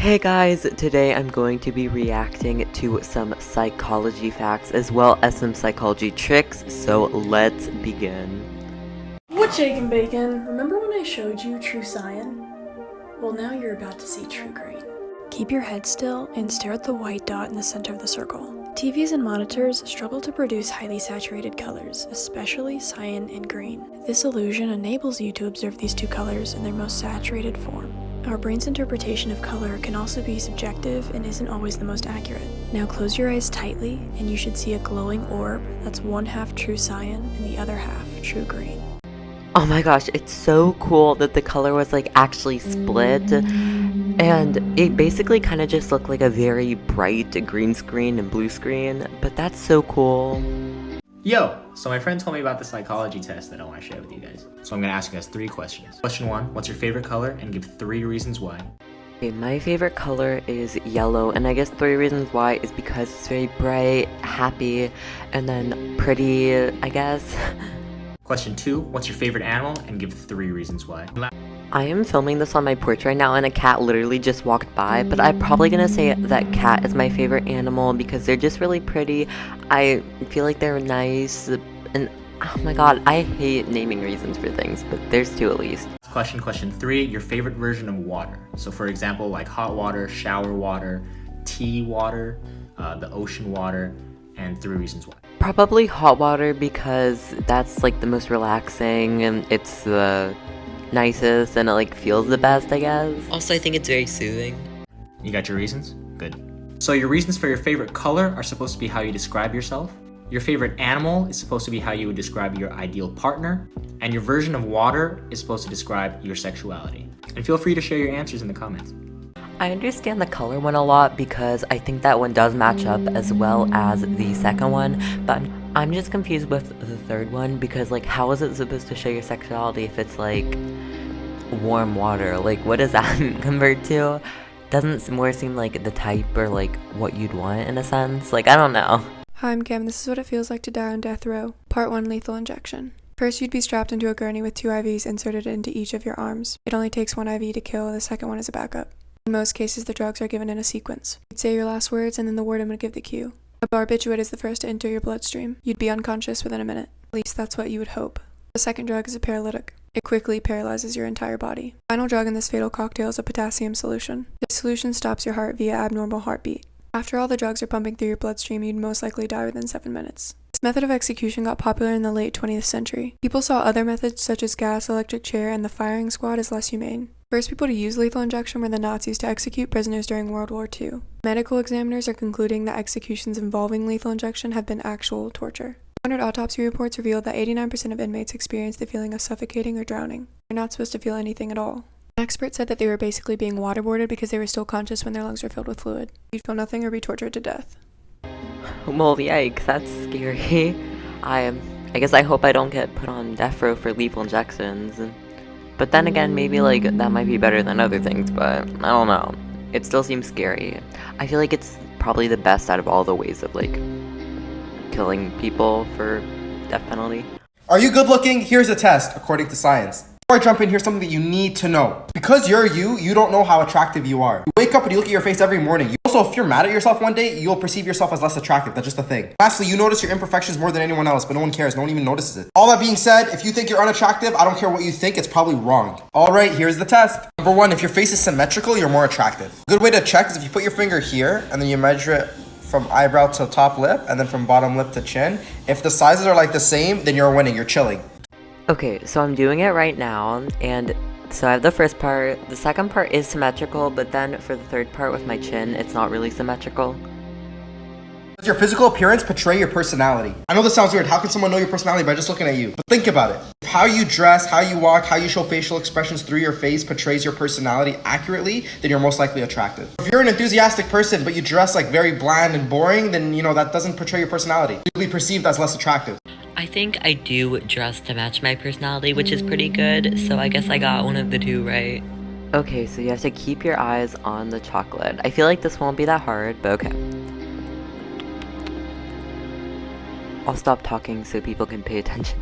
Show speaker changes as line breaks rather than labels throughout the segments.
Hey guys, today I'm going to be reacting to some psychology facts as well as some psychology tricks, so let's begin.
What's shaking bacon? Remember when I showed you true cyan? Well, now you're about to see true green. Keep your head still and stare at the white dot in the center of the circle. TVs and monitors struggle to produce highly saturated colors, especially cyan and green. This illusion enables you to observe these two colors in their most saturated form. Our brain's interpretation of color can also be subjective and isn't always the most accurate. Now close your eyes tightly and you should see a glowing orb that's one half true cyan and the other half true green.
Oh my gosh, it's so cool that the color was like actually split, and it basically kind of just looked like a very bright green screen and blue screen, but that's so cool.
Yo, so my friend told me about the psychology test that I want to share with you guys. So I'm going to ask you guys 3 questions. Question 1, what's your favorite color? And give 3 reasons why.
Okay, my favorite color is yellow, and I guess 3 reasons why is because it's very bright, happy, and then pretty, I guess.
Question 2, what's your favorite animal? And give 3 reasons why.
I am filming this on my porch right now and a cat literally just walked by, but I'm probably gonna say that cat is my favorite animal because they're just really pretty. I feel like they're nice, and oh my god, I hate naming reasons for things, but there's 2 at least.
Question 3, your favorite version of water. So for example, like hot water, shower water, tea water, the ocean water, and 3 reasons why.
Probably hot water because that's like the most relaxing and it's the nicest and it like feels the best, I guess. Also, I think it's very soothing.
You got your reasons? Good. So your reasons for your favorite color are supposed to be how you describe yourself. Your favorite animal is supposed to be how you would describe your ideal partner. And your version of water is supposed to describe your sexuality. And feel free to share your answers in the comments.
I understand the color one a lot because I think that one does match up as well as the second one, but I'm just confused with the third one because like how is it supposed to show your sexuality if it's like warm water? Like what does that convert to? Doesn't more seem like the type or like what you'd want in a sense? Like I don't know.
Hi, I'm Cam. This is what it feels like to die on death row. Part 1, lethal injection. First, you'd be strapped into a gurney with 2 IVs inserted into each of your arms. It only takes 1 IV to kill, the second one is a backup. In most cases, the drugs are given in a sequence. You'd say your last words and then the warden would give the cue. A barbiturate is the first to enter your bloodstream. You'd be unconscious within a minute. At least that's what you would hope. The second drug is a paralytic. It quickly paralyzes your entire body. The final drug in this fatal cocktail is a potassium solution. This solution stops your heart via abnormal heartbeat. After all the drugs are pumping through your bloodstream, you'd most likely die within 7 minutes. This method of execution got popular in the late 20th century. People saw other methods such as gas, electric chair, and the firing squad as less humane. First people to use lethal injection were the Nazis to execute prisoners during World War II. Medical examiners are concluding that executions involving lethal injection have been actual torture. 100 autopsy reports revealed that 89% of inmates experienced the feeling of suffocating or drowning. They're not supposed to feel anything at all. An expert said that they were basically being waterboarded because they were still conscious when their lungs were filled with fluid. You'd feel nothing or be tortured to death.
Well, yikes, that's scary. I guess I hope I don't get put on death row for lethal injections. But then again, maybe like that might be better than other things, but I don't know. It still seems scary. I feel like it's probably the best out of all the ways of like killing people for death penalty.
Are you good looking? Here's a test, according to science. Before I jump in, here's something that you need to know. Because you're you don't know how attractive you are. You wake up and you look at your face every morning. Also, if you're mad at yourself one day, you'll perceive yourself as less attractive. That's just a thing. Lastly, you notice your imperfections more than anyone else, but no one cares. No one even notices it. All that being said, if you think you're unattractive, I don't care what you think, it's probably wrong. All right, here's the test. Number 1, if your face is symmetrical, you're more attractive. A good way to check is if you put your finger here and then you measure it from eyebrow to top lip and then from bottom lip to chin. If the sizes are like the same, then you're winning, you're chilling.
Okay, so I'm doing it right now, and so I have the first part. The second part is symmetrical, but then for the third part with my chin, it's not really symmetrical.
Does your physical appearance portray your personality? I know this sounds weird. How can someone know your personality by just looking at you? But think about it. If how you dress, how you walk, how you show facial expressions through your face portrays your personality accurately, then you're most likely attractive. If you're an enthusiastic person, but you dress like very bland and boring, then that doesn't portray your personality. You'll be perceived as less attractive.
I think I do dress to match my personality, which is pretty good, so I guess I got one of the 2 right. Okay, so you have to keep your eyes on the chocolate. I feel like this won't be that hard, but okay. I'll stop talking so people can pay attention.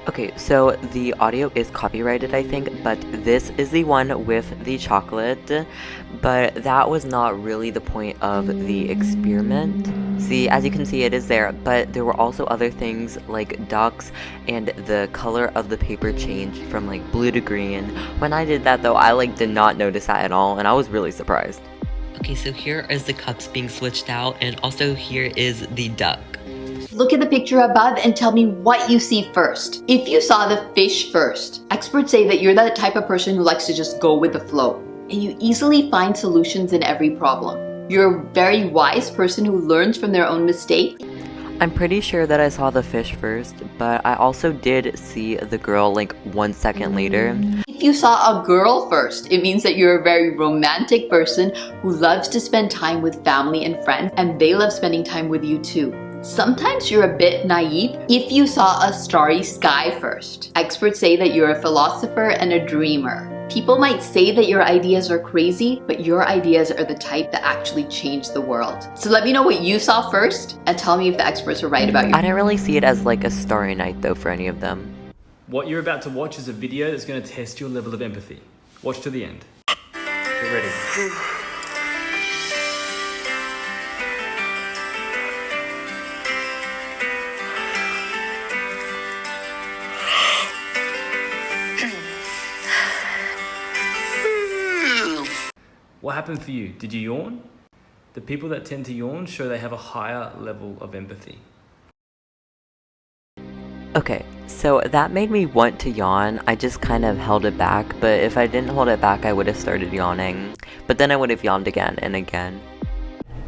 Okay, so the audio is copyrighted, I think, but this is the one with the chocolate, but that was not really the point of the experiment. See, as you can see, it is there, but there were also other things like ducks, and the color of the paper changed from like blue to green. When I did that though, I like did not notice that at all, and I was really surprised. Okay, so here is the cups being switched out, and also here is the duck.
Look at the picture above and tell me what you see first. If you saw the fish first, experts say that you're that type of person who likes to just go with the flow, and you easily find solutions in every problem. You're a very wise person who learns from their own mistakes.
I'm pretty sure that I saw the fish first, but I also did see the girl like 1 second later.
If you saw a girl first, it means that you're a very romantic person who loves to spend time with family and friends, and they love spending time with you too. Sometimes you're a bit naive if you saw a starry sky first. Experts say that you're a philosopher and a dreamer. People might say that your ideas are crazy, but your ideas are the type that actually change the world. So let me know what you saw first and tell me if the experts are right about you.
I didn't really see it as like a starry night though for any of them.
What you're about to watch is a video that's going to test your level of empathy. Watch to the end. Get ready. What happened for you? Did you yawn? The people that tend to yawn show they have a higher level of empathy.
Okay, so that made me want to yawn. I just kind of held it back, but if I didn't hold it back, I would have started yawning. But then I would have yawned again and again.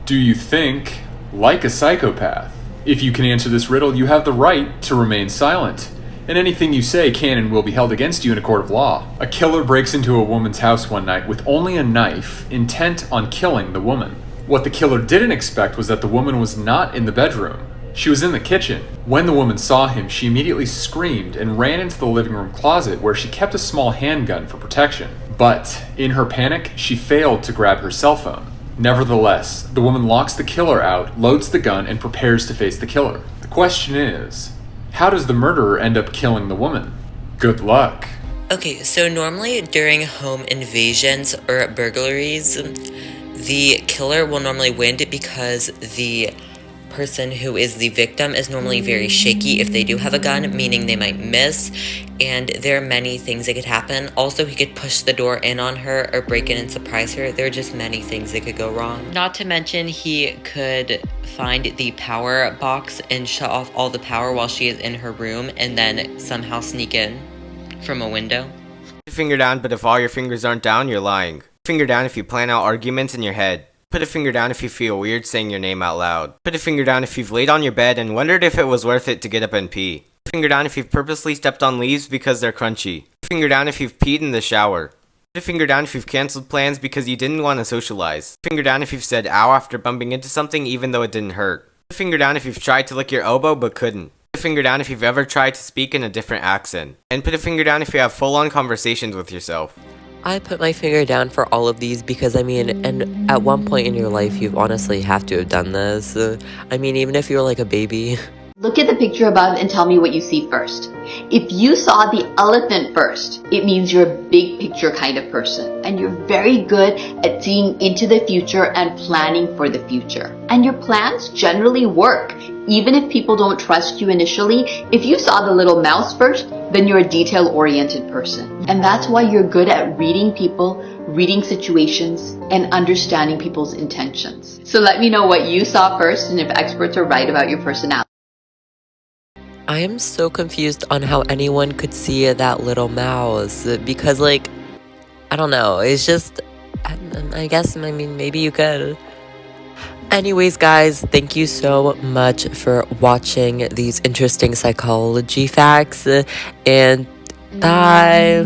Do you think like a psychopath? If you can answer this riddle, you have the right to remain silent. And anything you say can and will be held against you in a court of law. A killer breaks into a woman's house one night with only a knife, intent on killing the woman. What the killer didn't expect was that the woman was not in the bedroom. She was in the kitchen. When the woman saw him, she immediately screamed and ran into the living room closet where she kept a small handgun for protection. But in her panic, she failed to grab her cell phone. Nevertheless, the woman locks the killer out, loads the gun, and prepares to face the killer. The question is, how does the murderer end up killing the woman? Good luck.
Okay, so normally during home invasions or burglaries, the killer will normally win because the person who is the victim is normally very shaky if they do have a gun, meaning they might miss, and there are many things that could happen. Also, he could push the door in on her or break in and surprise her. There are just many things that could go wrong. Not to mention, he could find the power box and shut off all the power while she is in her room and then somehow sneak in from a window.
Put a finger down, but if all your fingers aren't down, you're lying. Finger down if you plan out arguments in your head. Put a finger down if you feel weird saying your name out loud. Put a finger down if you've laid on your bed and wondered if it was worth it to get up and pee. Put a finger down if you've purposely stepped on leaves because they're crunchy. Put a finger down if you've peed in the shower. Put a finger down if you've cancelled plans because you didn't want to socialize. Put a finger down if you've said ow after bumping into something even though it didn't hurt. Put a finger down if you've tried to lick your elbow but couldn't. Put a finger down if you've ever tried to speak in a different accent. And put a finger down if you have full-on conversations with yourself.
I put my finger down for all of these because, I mean, and at one point in your life, you honestly have to have done this. I mean, even if you're like a baby.
Look at the picture above and tell me what you see first. If you saw the elephant first, it means you're a big picture kind of person, and you're very good at seeing into the future and planning for the future. And your plans generally work, even if people don't trust you initially. If you saw the little mouse first, then you're a detail-oriented person. And that's why you're good at reading people, reading situations, and understanding people's intentions. So let me know what you saw first and if experts are right about your personality.
I am so confused on how anyone could see that little mouse because, like, I don't know, it's just, I guess, I mean, maybe you could. Anyways, guys, thank you so much for watching these interesting psychology facts, and bye.